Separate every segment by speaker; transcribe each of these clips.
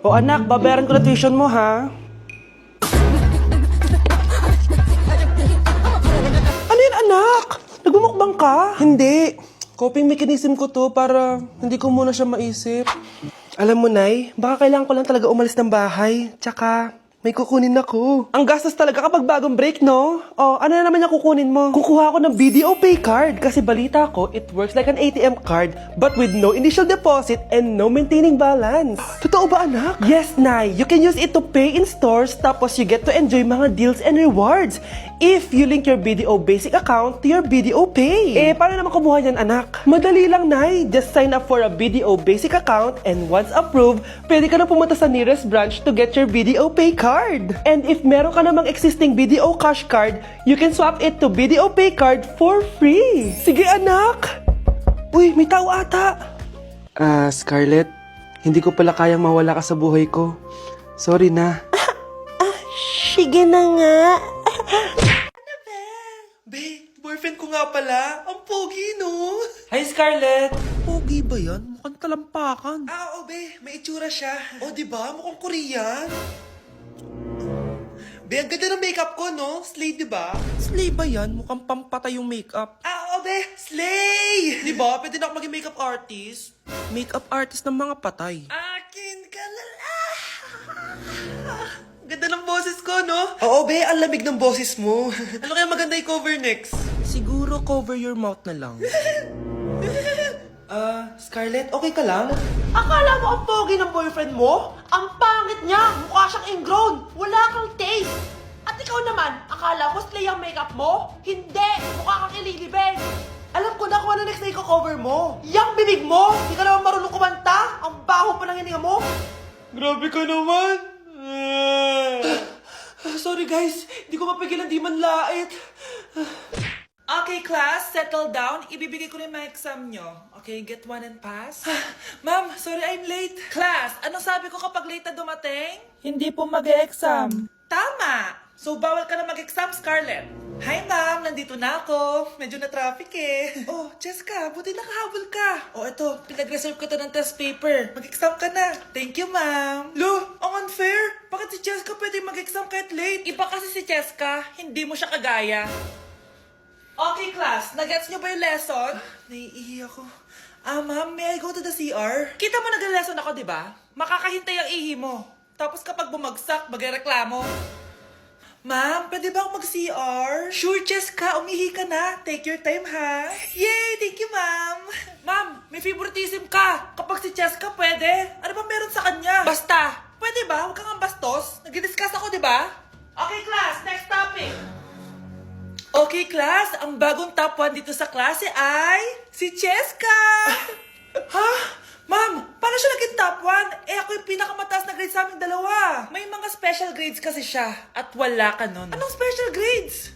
Speaker 1: O anak, babayaran ko na tuition mo ha. Ano yun anak? Nagmumukbang ka? Hindi. Coping mechanism ko to para hindi ko muna siya maisip. Alam mo, Nay, baka kailangan ko lang talaga umalis ng bahay. Tsaka, may kukunin ako. Ang gastos talaga kapag bagong break, no? O, ano na naman yung kukunin mo? Kukuha ako ng BDO Pay card kasi balita ko, it works like an ATM card but with no initial deposit and no maintaining balance. Totoo ba, anak? Yes, Nay. You can use it to pay in stores tapos you get to enjoy mga deals and rewards if you link your BDO Basic account to your BDO Pay. Eh, paano naman kumuha yan, anak? Madali lang, Nay. Just sign up for a BDO Basic account and once approved, pwede ka na pumunta sa nearest branch to get your BDO Pay card. And if meron ka namang existing BDO Cash card, you can swap it to BDO Pay card for free. Sige, anak! Uy, may tao ata. Scarlett, hindi ko pala kayang mawala ka sa buhay ko. Sorry na. Sige na nga. Be, boyfriend ko nga pala. Ang pogi, no? Hi, Scarlett. Pogi ba yan? Mukhang talampakan. Oo, be. May itsura siya. O, diba? Mukhang Korean. Be, ang ganda ng makeup ko, no? Slay, diba? Slay ba yan? Mukhang pampatay yung makeup. Oo, be. Slay! Diba? Pwede na ako maging makeup artist. Makeup artist ng mga patay. Akin ka lala! Ganda ng boses ko, no? Oo, be. Ang lamig ng boses mo. Ano kaya maganda i-cover next? Siguro cover your mouth na lang. Scarlett, okay ka lang? Akala mo ang pogi ng boyfriend mo? Ang pangit niya! Mukha siyang ingrown! Wala kang taste! At ikaw naman, akala mo slay ang makeup mo? Hindi! Mukha kang ililibig! Alam ko na kung ano next na i-cover mo! Yang bibig mo! Hindi ka naman marunong kumanta! Ang baho pa ng hininga mo! Grabe ka naman! Sorry guys, hindi ko mapigilan di man lait. Okay, class, settle down. Ibibigay ko na yung mga exam nyo. Okay, get one and pass. Ma'am, sorry I'm late. Class, anong sabi ko kapag late na dumating?
Speaker 2: Hindi po mag-e-exam.
Speaker 1: Tama! So, bawal ka na mag-exam, Scarlett. Hi, ma'am. Nandito na ako. Medyo na-traffic eh. Oh, Jessica, buti nakahabol ka. Oh, eto. Pinag-reserve ko to ng test paper. Mag-exam ka na. Thank you, ma'am. Lo, ang unfair. Bakit si Jessica pwede mag-exam kahit late? Iba kasi si Jessica. Hindi mo siya kagaya. Okay, class. Nagets niyo ba yung lesson? Naiihi ako. Ma'am, may I go to the CR? Kita mo nag-lesson ako, di ba? Makakahintay ang ihi mo. Tapos kapag bumagsak, magreklamo. Ma'am, pwede ba ako mag-CR? Sure, Jessica. Umihi ka na. Take your time, ha? Yay! Thank you, ma'am. Ma'am, may favoritism ka. Kapag si Jessica, pwede. Ano ba meron sa kanya? Basta. Pwede ba? Huwag kang bastos. Nag-discuss ako, di ba? Okay, class. Next topic. Okay, class. Ang bagong top 1 dito sa klase ay si Cheska! Ha? Ma'am, paano siya naging top 1? Eh, ako yung pinakamataas na grade sa aming dalawa. May mga special grades kasi siya at wala ka nun. Anong special grades?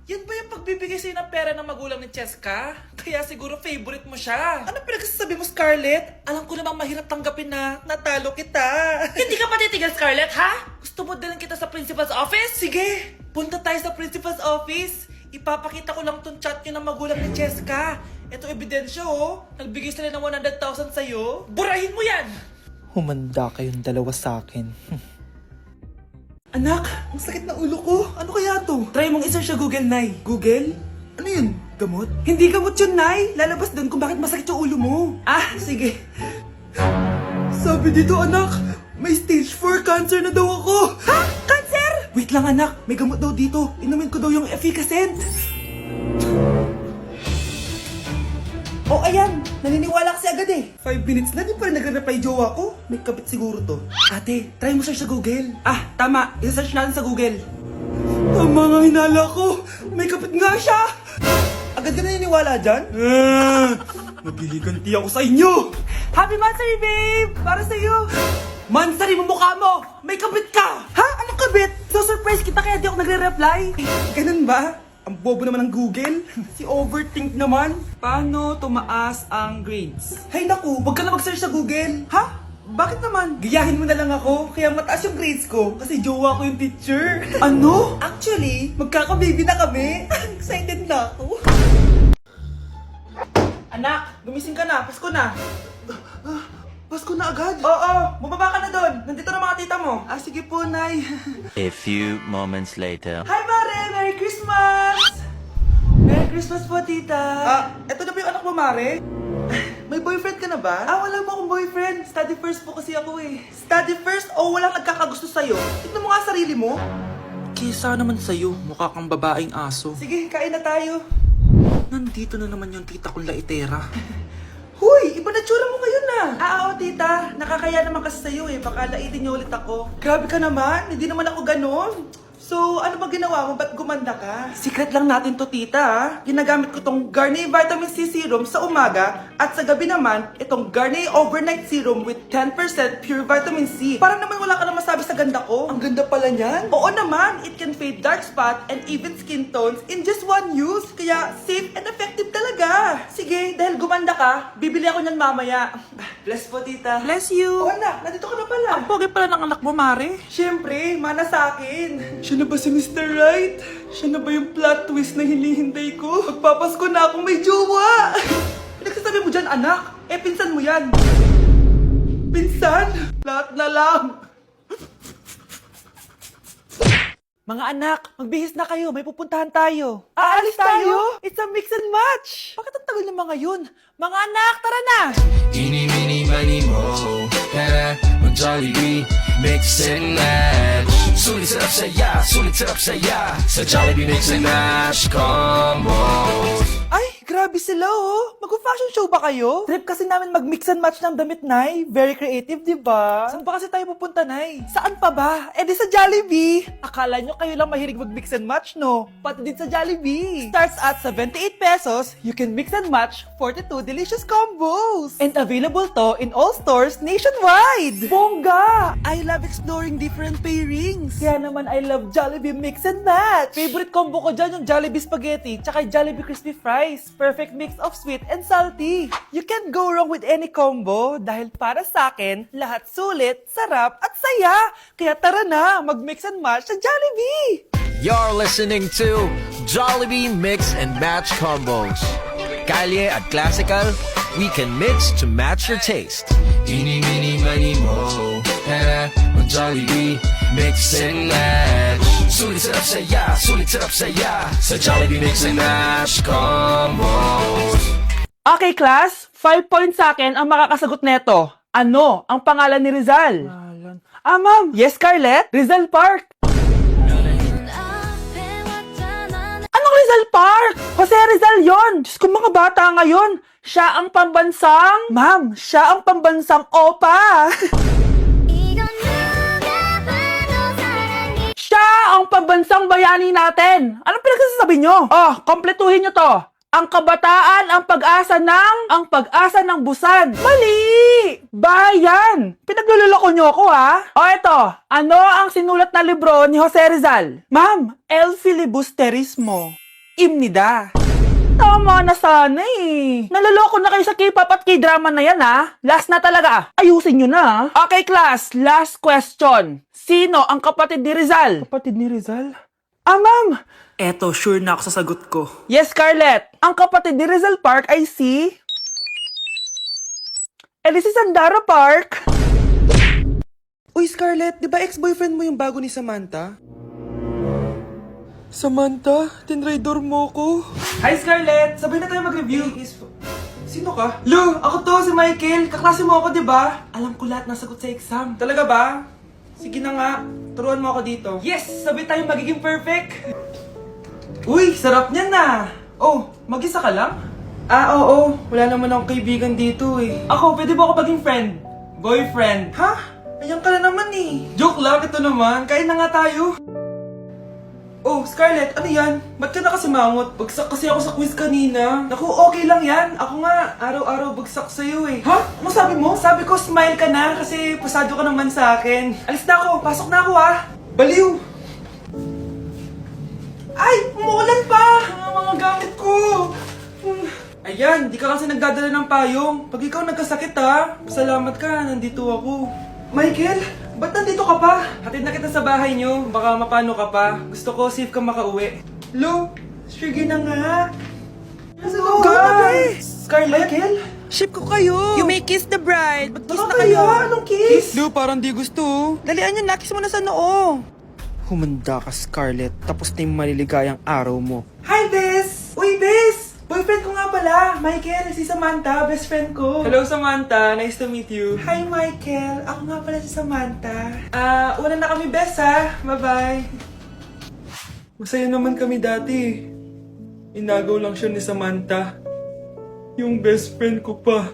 Speaker 1: Yan ba yung pagbibigay sa'yo ng pera ng magulang ni Cheska? Kaya siguro favorite mo siya. Ano pinagsasabi mo, Scarlett? Alam ko namang mahirap tanggapin na natalo kita. Hindi ka patitigil, Scarlett, ha? Gusto mo dalhin kita sa principal's office? Sige, punta tayo sa principal's office. Ipapakita ko lang tong chat nyo ng magulang ni Cheska. Ito ebidensya, oh. Nagbigay sila ng 100,000 sa'yo. Burahin mo yan!
Speaker 2: Humanda kayong dalawa sa akin.
Speaker 1: Anak, ang sakit na ulo ko. Ano kaya to? Try mong isearch sa Google, Nay. Google? Ano yun? Gamot? Hindi gamot yun, Nay. Lalabas doon kung bakit masakit yung ulo mo. Sige. Sabi dito, anak, may stage 4 cancer na daw ako. Ha? Cancer? Wait lang, anak. May gamot daw dito. Inumin ko daw yung efficacent. Oh, ayan. Naniniwala kasi agad eh. 5 minutes na, di pa rin nagre-reply jowa ko. May kapit siguro to. Ate, try mo search sa Google. Tama. I-search natin sa Google. Tama nga hinala ko. May kapit nga siya. Agad ka naniniwala dyan? Maghiliganti ako sa inyo. Happy Mansari, babe! Para sa'yo. Mansari mo mukha mo! May kabit ka! Ha? Anong kabit? So surprise kita kaya di ako nagre-reply. Ganun ba? Ang bobo naman ng Google. Si overthink naman. Paano tumaas ang grades? Hay naku, wag ka na mag-search sa Google. Ha? Bakit naman? Gayahin mo na lang ako, kaya mataas yung grades ko. Kasi jowa ko yung teacher. Ano? Actually, magkaka-baby na kami. Excited na ako. Anak, gumising ka na. Pasko na. Pasko na agad? Oo, mo. Ah, sige po, Nay.
Speaker 3: A few moments later.
Speaker 1: Hi, Mare! Merry Christmas! Merry Christmas po, tita. Ah, eto na ba yung anak mo, Mare? May boyfriend ka na ba? Ah, wala mo akong boyfriend. Study first po kasi ako eh. Study first o walang nagkakagusto sa'yo? Tignan mo nga sarili mo.
Speaker 2: Kisa naman sa'yo, mukha kang babaeng aso.
Speaker 1: Sige, kain na tayo.
Speaker 2: Nandito na naman yung tita kong laitera.
Speaker 1: Huy, iba na tsura mo ngayon na. Ah, oo, tita. Nakakaya naman kasi sa'yo eh. Baka laitin niyo ulit ako. Grabe ka naman. Hindi naman ako ganon. So, ano ba ginawa mo? Ba't gumanda ka? Secret lang natin to, tita. Ah. Ginagamit ko tong Garnier Vitamin C Serum sa umaga at sa gabi naman, itong Garnier Overnight Serum with 10% pure vitamin C. Parang naman wala ka na masabi sa ganda ko. Ang ganda pala niyan. Oo naman, it can fade dark spot and even skin tones in just one use. Kaya safe and effective talaga. Sige, dahil gumanda ka, bibili ako niyan mamaya. Bless po, tita.
Speaker 2: Bless you!
Speaker 1: Oo, anak, nandito ka na pala.
Speaker 2: Ang pogi pala ng anak mo, Mare.
Speaker 1: Siyempre, mana sa akin. Siya na ba si Mr. Right? Siya na ba yung plot twist na hinihintay ko? Magpapasko na akong may jowa! Pinagsasabi mo dyan, anak? Eh, pinsan mo yan. Pinsan? Lahat na lang. Mga anak, magbihis na kayo. May pupuntahan tayo. Aalis tayo? It's a mix and match. Bakit ang tagal ng mga yun? Mga anak, tara na!
Speaker 4: Eeny, meeny, miny, mo. Tara, mag-Jollibee, mix and match. Sulit sarap saya, sulit sarap saya. Sa Jollibee mix and match combo.
Speaker 1: Ay, grabe sila oh. Mag-fashion show ba kayo? Trip kasi namin mag-mix and match ng damit, Nay. Very creative, di ba? Saan pa kasi tayo pupunta, Nay? Saan pa ba? Eh di sa Jollibee. Akala nyo kayo lang mahilig mag-mix and match, no? Pati din sa Jollibee. Starts at 78 pesos, you can mix and match 42 delicious combos. And available to in all stores nationwide. Bongga! I love exploring different pairings. Kaya naman I love Jollibee Mix and Match. Favorite combo ko dyan yung Jollibee Spaghetti tsaka Jollibee Crispy Fries. Perfect mix of sweet and salty. You can't go wrong with any combo dahil para sa akin, lahat sulit, sarap at saya. Kaya tara na, mag-mix and match sa Jollibee!
Speaker 4: You're listening to Jollibee Mix and Match Combos. Kalye at Classical, we can mix to match your taste. Eeny, meeny, miny, mo. Tara, mag-Jollibee, mix and match. Sulit sarap saya, sulit sarap saya. Sa Jollibee Mix and Match Combos.
Speaker 1: Okay, class. 5 points sa akin ang makakasagot neto. Ano ang pangalan ni Rizal? Ah, ma'am. Yes, Scarlett? Rizal Park. Anong Rizal Park? Jose Rizal yon. Diyos ko, mga bata ngayon. Siya ang pambansang... Ma'am, siya ang pambansang opa. Siya ang pambansang bayani natin. Anong pinagsasabi nyo? Oh, kompletuhin nyo to. Ang kabataan, ang pag-asa ng busan. Mali! Bayan! Pinagluloko nyo ako, ha? O eto, ano ang sinulat na libro ni Jose Rizal? Ma'am, El Filibusterismo. Imnida. Tama na sana eh. Naloloko na kayo sa K-pop at K-drama na yan, ha? Last na talaga. Ayusin nyo na. Okay, class. Last question. Sino ang kapatid ni Rizal? Kapatid ni Rizal? Ah, ma'am. Eto, sure na ako sa sagot ko. Yes, Scarlett. Ang kapatid ni Rizal Park ay si... si Sandara Park. Uy, Scarlett, di ba ex-boyfriend mo yung bago ni Samantha? Samantha, tinraidor mo ko. Hi, Scarlett! Sabay na tayo mag-review. Sino ka? Lu, ako to, si Michael. Kaklase mo ako, di ba? Alam ko lahat ng sagot sa exam. Talaga ba? Sige na nga, turuan mo ako dito. Yes! Sabay tayo magiging perfect! Uy, sarap niyan na! Oh, mag-isa ka lang? Ah, oo. Wala naman akong kaibigan dito eh. Ako, pwede ba ako maging friend? Boyfriend? Ha? Ayan ka na naman eh. Joke lang, ito naman. Kain na nga tayo. Oh, Scarlett, ano yan? Ba't ka na kasi mangot? Bagsak kasi ako sa quiz kanina. Naku, okay lang yan. Ako nga, araw-araw bagsak sa'yo eh. Ha? Ano sabi mo? Sabi ko, smile ka na kasi pasado ka naman sa akin. Alis na ako, pasok na ako ha. Baliw! Ay, umuulan pa! Ang mga gamit ko! Ayan, di ka kasi nagdadala ng payong. Pag ikaw nagkasakit ha, salamat ka, nandito ako. Michael, ba't nandito ka pa? Hatid na kita sa bahay niyo, baka mapano ka pa. Gusto ko safe ka makauwi. Lo, sige na nga. Go na, Scarlett? Michael?
Speaker 2: Ship ko kayo!
Speaker 1: You may kiss the bride. Mag-kiss na
Speaker 2: kayo.
Speaker 1: kayo. Anong kiss?
Speaker 2: Lo, parang di gusto.
Speaker 1: Dalian nyo na. Kiss mo na sa noo.
Speaker 2: Humanda ka, Scarlett. Tapos na yung maliligayang araw mo.
Speaker 1: Hi, Bes! Uy, Bes! Boyfriend ko nga pala. Michael, si Samantha. Best friend ko.
Speaker 2: Hello, Samantha. Nice to meet you.
Speaker 1: Hi, Michael. Ako nga pala si Samantha. Una na kami, Bes, ha? Bye-bye.
Speaker 2: Masaya naman kami dati. Inagaw lang siya ni Samantha. Yung best friend ko pa.